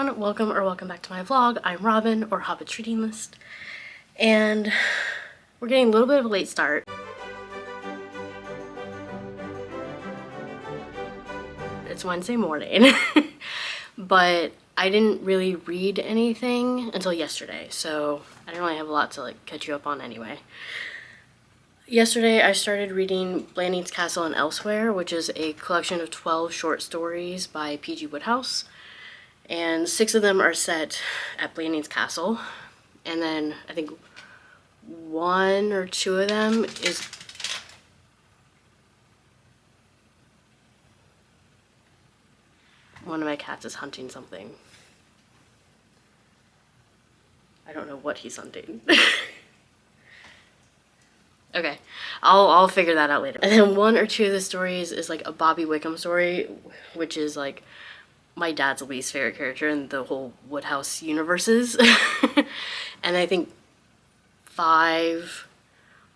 everyone, welcome back to my vlog. I'm Robin, or Hobbit's Reading List, and we're getting a little bit of a late start. It's Wednesday morning, but I didn't really read anything until yesterday, so I didn't really have a lot to catch you up on anyway. Yesterday I started reading Blandings, Castle, and Elsewhere, which is a collection of 12 short stories by P.G. Wodehouse. And 6 of them are set at Blandings Castle. And then I think 1 or 2 of them is... One of my cats is hunting something. I don't know what he's hunting. Okay, I'll figure that out later. And then 1 or 2 of the stories is like a Bobby Wickham story, which is like my dad's least favorite character in the whole Wodehouse universes. And I think 5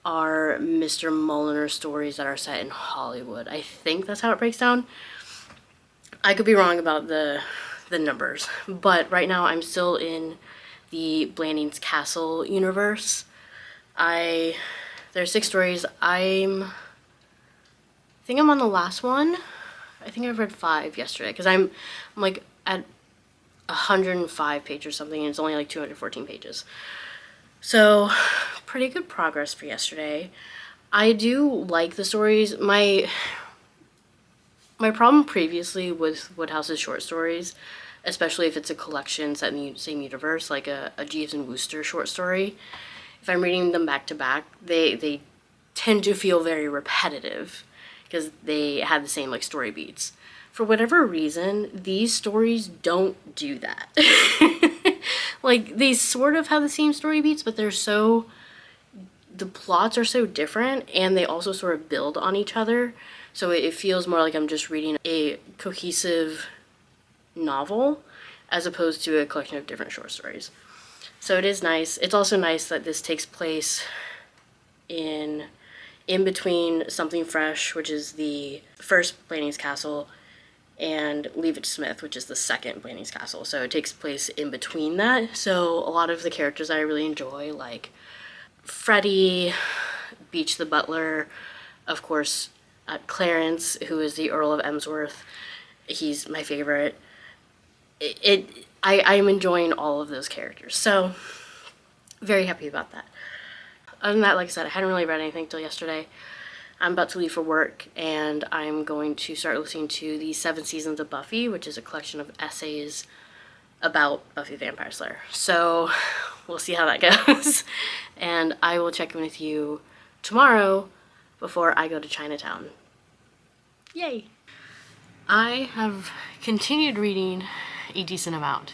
are Mr. Mulliner stories that are set in Hollywood. I think that's how it breaks down. I could be wrong about the numbers, but right now I'm still in the Blandings Castle universe. There's 6 stories. I think I'm on the last one. I think I've read 5 yesterday because I'm like at 105 pages or something, and it's only like 214 pages. So pretty good progress for yesterday. I do like the stories. My problem previously with Woodhouse's short stories, especially if it's a collection set in the same universe, like a Jeeves and Wooster short story, if I'm reading them back to back, they tend to feel very repetitive because they have the same story beats. For whatever reason, these stories don't do that. They sort of have the same story beats, but the plots are so different, and they also sort of build on each other. So it feels more like I'm just reading a cohesive novel as opposed to a collection of different short stories. So it is nice. It's also nice that this takes place in between Something Fresh, which is the first Blandings Castle, and Leave It to Smith, which is the second Blandings Castle. So it takes place in between that. So a lot of the characters I really enjoy, like Freddie, Beach the Butler, of course, Clarence, who is the Earl of Emsworth. He's my favorite. I'm enjoying all of those characters. So very happy about that. Other than that, like I said, I hadn't really read anything till yesterday. I'm about to leave for work, and I'm going to start listening to the 7 Seasons of Buffy, which is a collection of essays about Buffy the Vampire Slayer. So we'll see how that goes. And I will check in with you tomorrow before I go to Chinatown. Yay! I have continued reading a decent amount.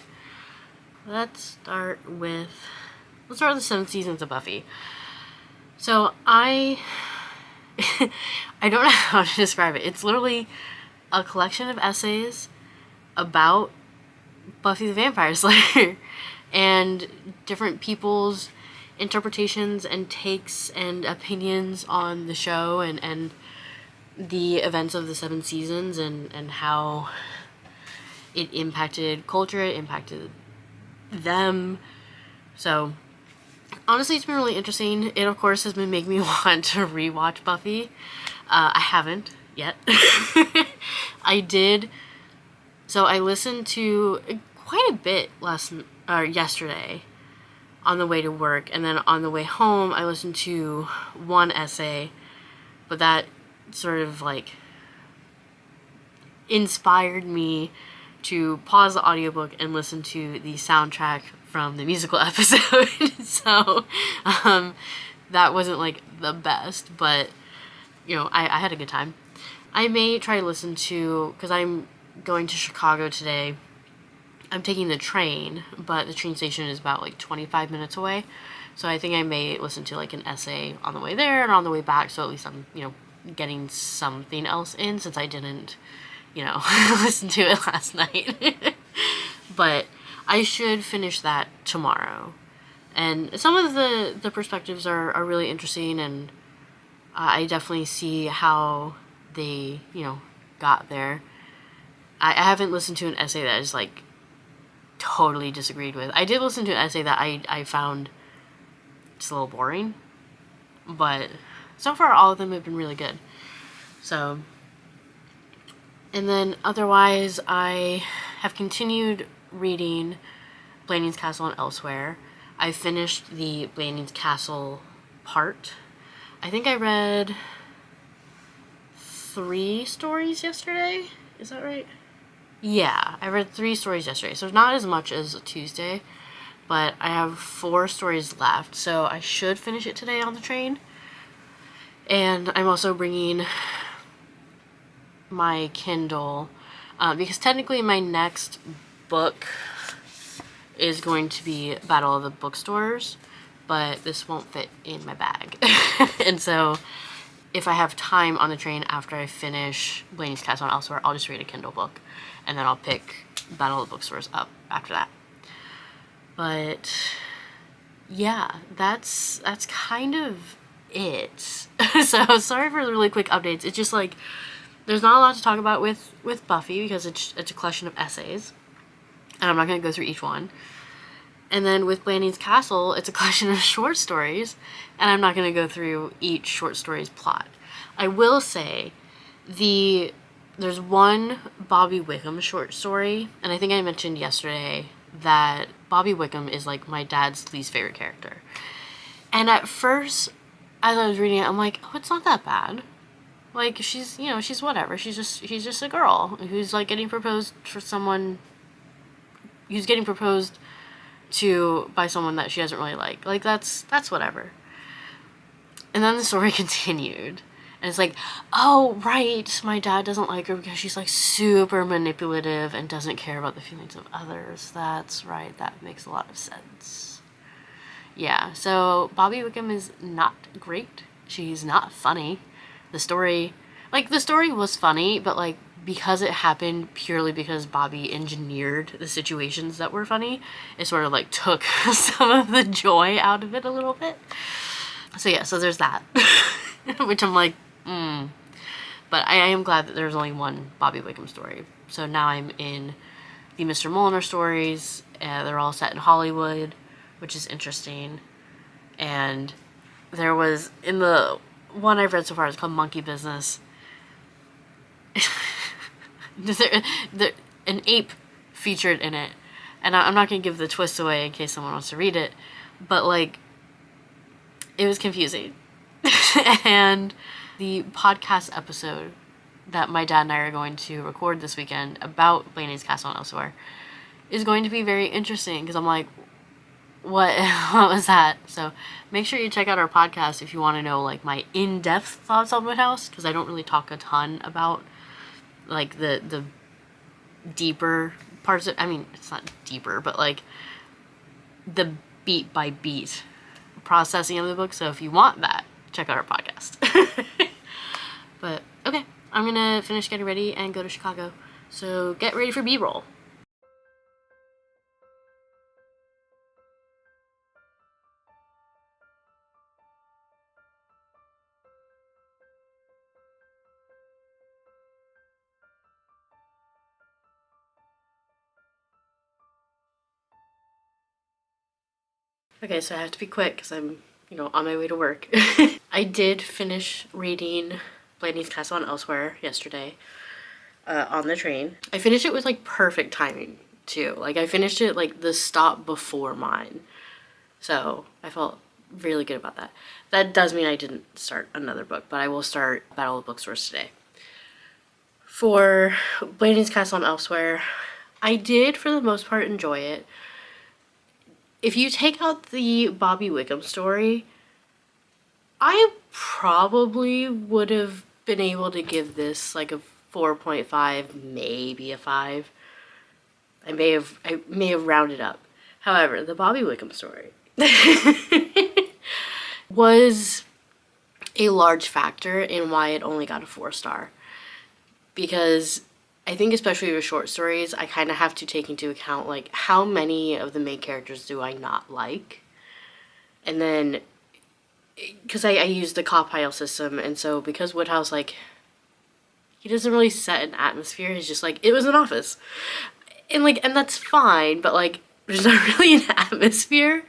Let's start with the 7 Seasons of Buffy. So I don't know how to describe it. It's literally a collection of essays about Buffy the Vampire Slayer and different people's interpretations and takes and opinions on the show and the events of the 7 seasons and how it impacted culture, it impacted them. So honestly, it's been really interesting. It, of course, has been making me want to rewatch Buffy. I haven't yet. I did. So I listened to quite a bit yesterday on the way to work. And then on the way home, I listened to 1 essay. But that sort of inspired me to pause the audiobook and listen to the soundtrack from the musical episode. So that wasn't the best, but I had a good time. I may try to listen to, because I'm going to Chicago today. I'm taking the train, but the train station is about 25 minutes away. So I think I may listen to an essay on the way there and on the way back, so at least I'm getting something else in, since I didn't listen to it last night. But I should finish that tomorrow. And some of the perspectives are really interesting, and I definitely see how they, got there. I haven't listened to an essay that is totally disagreed with. I did listen to an essay that I found just a little boring, but so far all of them have been really good. So, and then otherwise I have continued reading Blandings, Castle, and Elsewhere. I finished the Blandings Castle part. I think I read 3 stories yesterday. Is that right? Yeah, I read 3 stories yesterday, so not as much as a Tuesday, but I have 4 stories left, so I should finish it today on the train. And I'm also bringing my Kindle, because technically my next book is going to be Battle of the Bookstores, but this won't fit in my bag. And so if I have time on the train after I finish Blandings, Castle, and Elsewhere, I'll just read a Kindle book, and then I'll pick Battle of the Bookstores up after that. But yeah, that's kind of it. So sorry for the really quick updates. It's just like there's not a lot to talk about with Buffy because it's a collection of essays, and I'm not going to go through each one. And then with Blandings Castle, it's a collection of short stories, and I'm not going to go through each short story's plot. I will say there's one Bobby Wickham short story, and I think I mentioned yesterday that Bobby Wickham is like my dad's least favorite character. And at first, as I was reading it, I'm like, oh, it's not that bad. Like, she's whatever. She's just a girl who's like getting proposed to by someone that she doesn't really like. Like, that's whatever. And then the story continued. And it's like, oh, right, my dad doesn't like her because she's, like, super manipulative and doesn't care about the feelings of others. That's right, that makes a lot of sense. Yeah, so Bobby Wickham is not great. She's not funny. The story was funny, but, like, because it happened purely because Bobby engineered the situations that were funny, it sort of, like, took some of the joy out of it a little bit. So, yeah, so there's that. Which I'm like, But I am glad that there's only one Bobby Wickham story. So now I'm in the Mr. Mulliner stories. They're all set in Hollywood, which is interesting. And there was, in the one I've read so far, it's called Monkey Business. An ape featured in it. And I'm not going to give the twist away in case someone wants to read it. But, like, it was confusing. And the podcast episode that my dad and I are going to record this weekend about Blandings, Castle, and Elsewhere is going to be very interesting because I'm like, what was that? So make sure you check out our podcast if you want to know, like, my in-depth thoughts on Wodehouse, because I don't really talk a ton about, like, the deeper parts of, I mean, it's not deeper, but, like, the beat by beat processing of the book. So if you want that, check out our podcast. But okay, I'm gonna finish getting ready and go to Chicago. So get ready for B-roll. Okay, so I have to be quick because I'm, on my way to work. I did finish reading Blandings, Castle, and Elsewhere yesterday on the train. I finished it with, like, perfect timing, too. Like, I finished it, like, the stop before mine. So I felt really good about that. That does mean I didn't start another book, but I will start Battle of Bookstores today. For Blandings, Castle, and Elsewhere, I did, for the most part, enjoy it. If you take out the Bobby Wickham story, I probably would have been able to give this like a 4.5, maybe a 5. I may have rounded up. However, the Bobby Wickham story was a large factor in why it only got a 4-star. Because I think especially with short stories, I kind of have to take into account, like, how many of the main characters do I not like? And then, because I use the cop pile system, and so because Wodehouse, like, he doesn't really set an atmosphere, he's just like, it was an office. and that's fine, but like there's not really an atmosphere,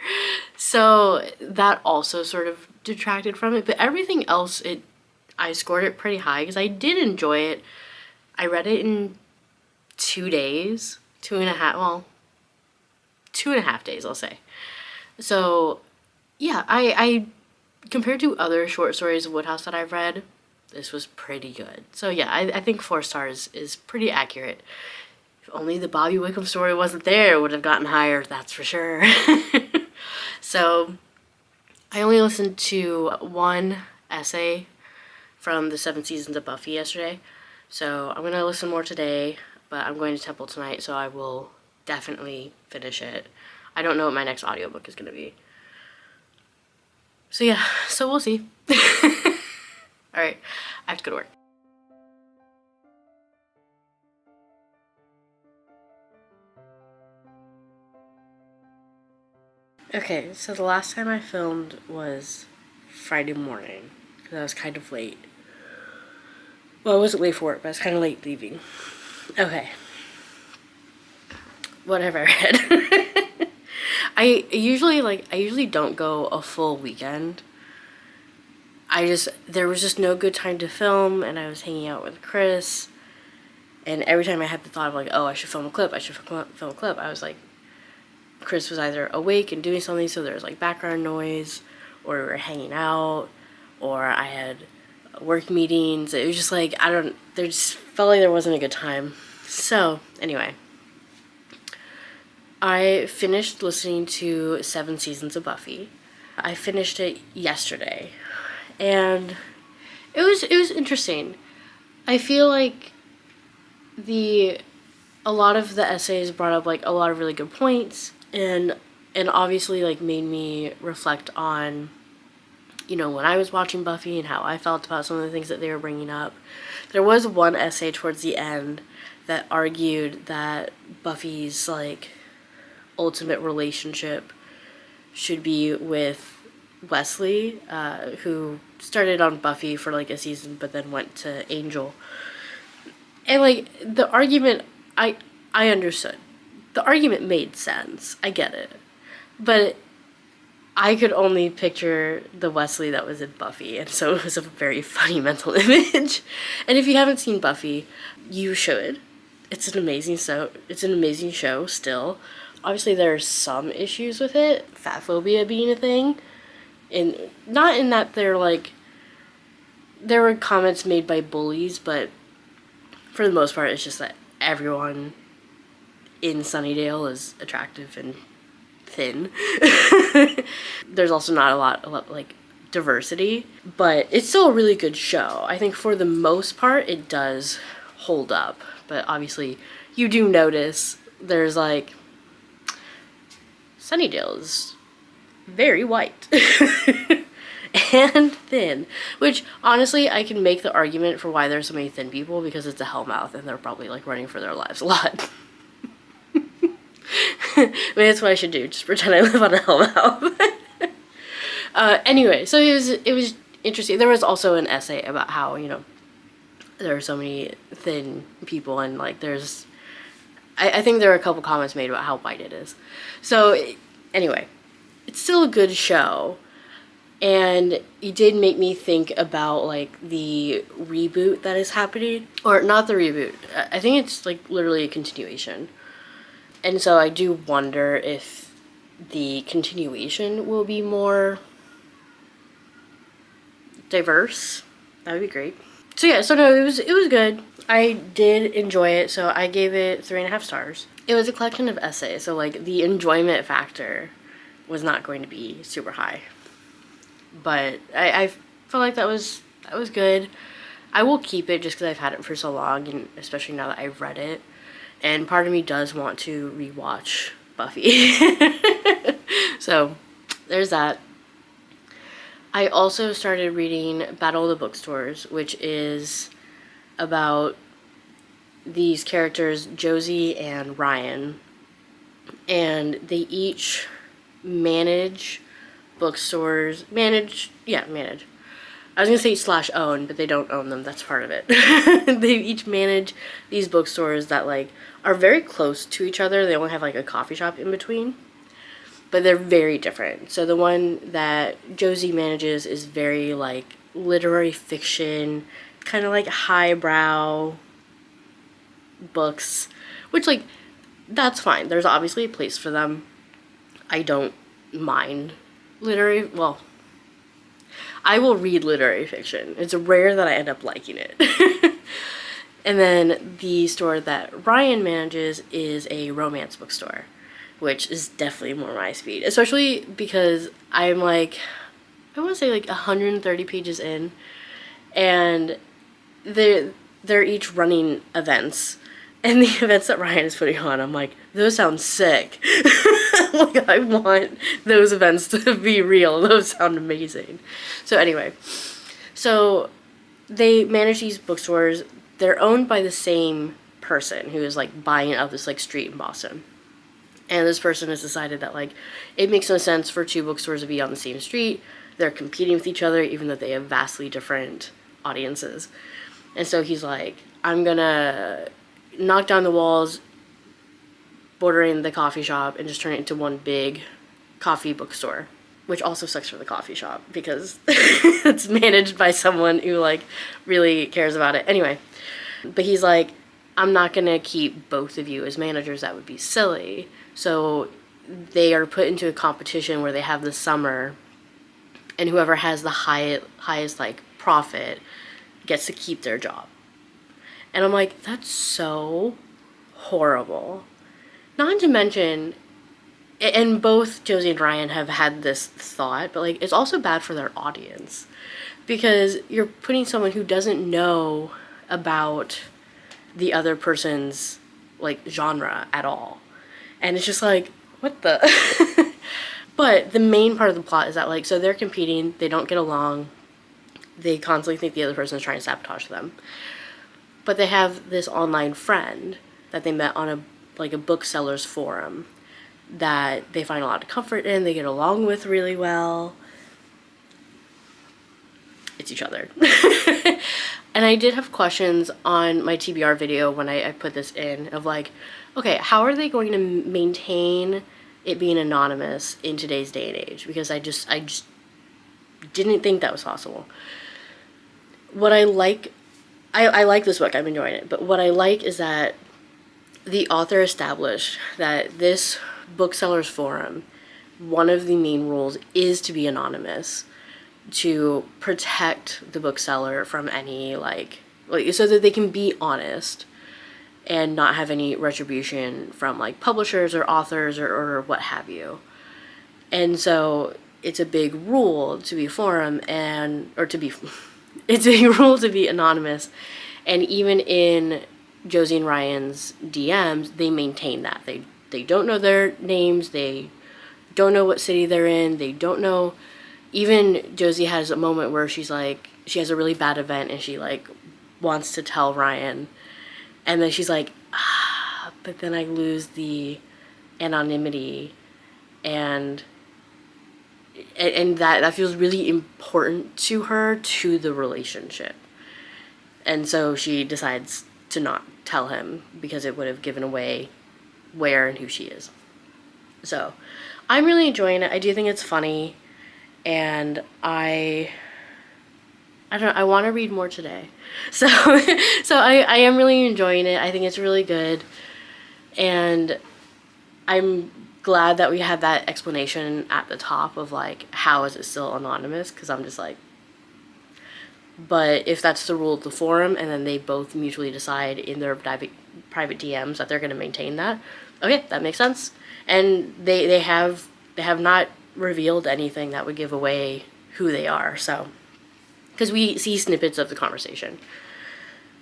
so that also sort of detracted from it. But everything else, I scored it pretty high because I did enjoy it. I read it in 2 days, 2.5, well, 2.5 days, I'll say. So yeah, I compared to other short stories of Wodehouse that I've read, this was pretty good. So yeah, I think 4 stars is pretty accurate. If only the Bobby Wickham story wasn't there, it would have gotten higher, that's for sure. So I only listened to one essay from the 7 seasons of Buffy yesterday. So I'm going to listen more today, but I'm going to Temple tonight, so I will definitely finish it. I don't know what my next audiobook is going to be. So yeah, so we'll see. Alright, I have to go to work. Okay, so the last time I filmed was Friday morning, because I was kind of late. Well, I wasn't late for work, but I was kind of late leaving. Okay. What have I read? I usually don't go a full weekend. There was just no good time to film, and I was hanging out with Chris, and every time I had the thought of like, oh, I should film a clip, I was like, Chris was either awake and doing something, so there was like background noise, or we were hanging out, or I had work meetings. It was just like, there just felt like there wasn't a good time. So anyway, I finished listening to 7 seasons of Buffy. I finished it yesterday, and it was interesting. I feel like a lot of the essays brought up like a lot of really good points, and obviously like made me reflect on, you know, when I was watching Buffy and how I felt about some of the things that they were bringing up. There was one essay towards the end that argued that Buffy's like ultimate relationship should be with Wesley, who started on Buffy for like a season but then went to Angel. And like the argument, I understood. The argument made sense. I get it. But I could only picture the Wesley that was in Buffy, and so it was a very funny mental image. And if you haven't seen Buffy, you should. It's an amazing show still. Obviously there are some issues with it, fat phobia being a thing. And not in that there were comments made by bullies, but for the most part it's just that everyone in Sunnydale is attractive and thin. There's also not a lot like diversity, but it's still a really good show. I think for the most part it does hold up, but obviously you do notice there's like Sunnydale is very white and thin, which honestly I can make the argument for why there's so many thin people, because it's a hellmouth and they're probably like running for their lives a lot. Maybe that's what I should do, just pretend I live on a hellmouth. Anyway, so it was interesting. There was also an essay about how, you know, there are so many thin people, and like I think there are a couple comments made about how white it is. So anyway, it's still a good show, and it did make me think about like the reboot that is happening, or not the reboot. I think it's like literally a continuation. And so I do wonder if the continuation will be more diverse. That would be great. So yeah, so no, it was good. I did enjoy it, so I gave it 3.5 stars. It was a collection of essays, so like the enjoyment factor was not going to be super high. But I felt like that was good. I will keep it just because I've had it for so long, and especially now that I've read it. And part of me does want to rewatch Buffy. So there's that. I also started reading Battle of the Bookstores, which is about these characters, Josie and Ryan. And they each manage bookstores, manage I was gonna say slash own, but they don't own them. That's part of it. They each manage these bookstores that like are very close to each other. They only have like a coffee shop in between, but they're very different. So the one that Josie manages is very like literary fiction, kind of like highbrow books, which like that's fine. There's obviously a place for them. I don't mind literary, well, I will read literary fiction. It's rare that I end up liking it. And then the store that Ryan manages is a romance bookstore, which is definitely more my speed, especially because I'm like, I want to say like 130 pages in, and they're each running events. And the events that Ryan is putting on, I'm like, those sound sick. Like, I want those events to be real. Those sound amazing. So anyway, so they manage these bookstores. They're owned by the same person who is like buying out this like street in Boston. And this person has decided that like it makes no sense for two bookstores to be on the same street. They're competing with each other, even though they have vastly different audiences. And so he's like, I'm gonna knock down the walls bordering the coffee shop and just turn it into one big coffee bookstore, which also sucks for the coffee shop because it's managed by someone who like really cares about it. Anyway, but he's like, I'm not gonna keep both of you as managers. That would be silly. So they are put into a competition where they have the summer, and whoever has the highest like profit gets to keep their job. And I'm like, that's so horrible. Not to mention, and both Josie and Ryan have had this thought, but like it's also bad for their audience because you're putting someone who doesn't know about the other person's like genre at all. And it's just like, what the? But the main part of the plot is that like, so they're competing, they don't get along, they constantly think the other person is trying to sabotage them. But they have this online friend that they met on a bookseller's forum that they find a lot of comfort in, they get along with really well. It's each other. And I did have questions on my TBR video when I put this in of like, okay, how are they going to maintain it being anonymous in today's day and age? Because I just didn't think that was possible. What I like this book, I'm enjoying it, but what I like is that the author established that this bookseller's forum, one of the main rules is to be anonymous to protect the bookseller from any like so that they can be honest and not have any retribution from like publishers or authors or what have you. And so it's a big rule to be forum it's a rule to be anonymous. And even in Josie and Ryan's DMs, they maintain that. They don't know their names, they don't know what city they're in, they don't know. Even Josie has a moment where she's like, she has a really bad event and she like wants to tell Ryan, and then she's like, but then I lose the anonymity, and that feels really important to her, to the relationship. And so she decides to not tell him because it would have given away where and who she is. So I'm really enjoying it. I do think it's funny, and I don't know, I want to read more today. So I am really enjoying it. I think it's really good. And I'm glad that we had that explanation at the top of like, how is it still anonymous? Because I'm just like, but if that's the rule of the forum and then they both mutually decide in their private DMs that they're going to maintain that, okay, that makes sense. And they have not revealed anything that would give away who they are, so because we see snippets of the conversation.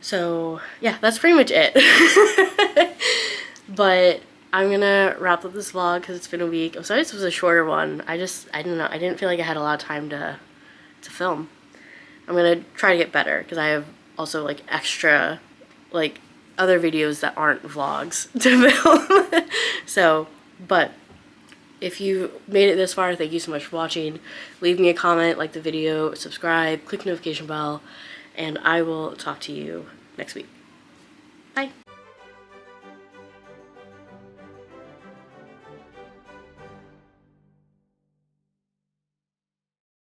So yeah, that's pretty much it. But I'm gonna wrap up this vlog because it's been a week. I'm sorry this was a shorter one. I don't know, I didn't feel like I had a lot of time to film. I'm gonna try to get better because I have also like extra like other videos that aren't vlogs to film. So, but If you made it this far, thank you so much for watching. Leave me a comment, like the video, subscribe, click the notification bell, and I will talk to you next week.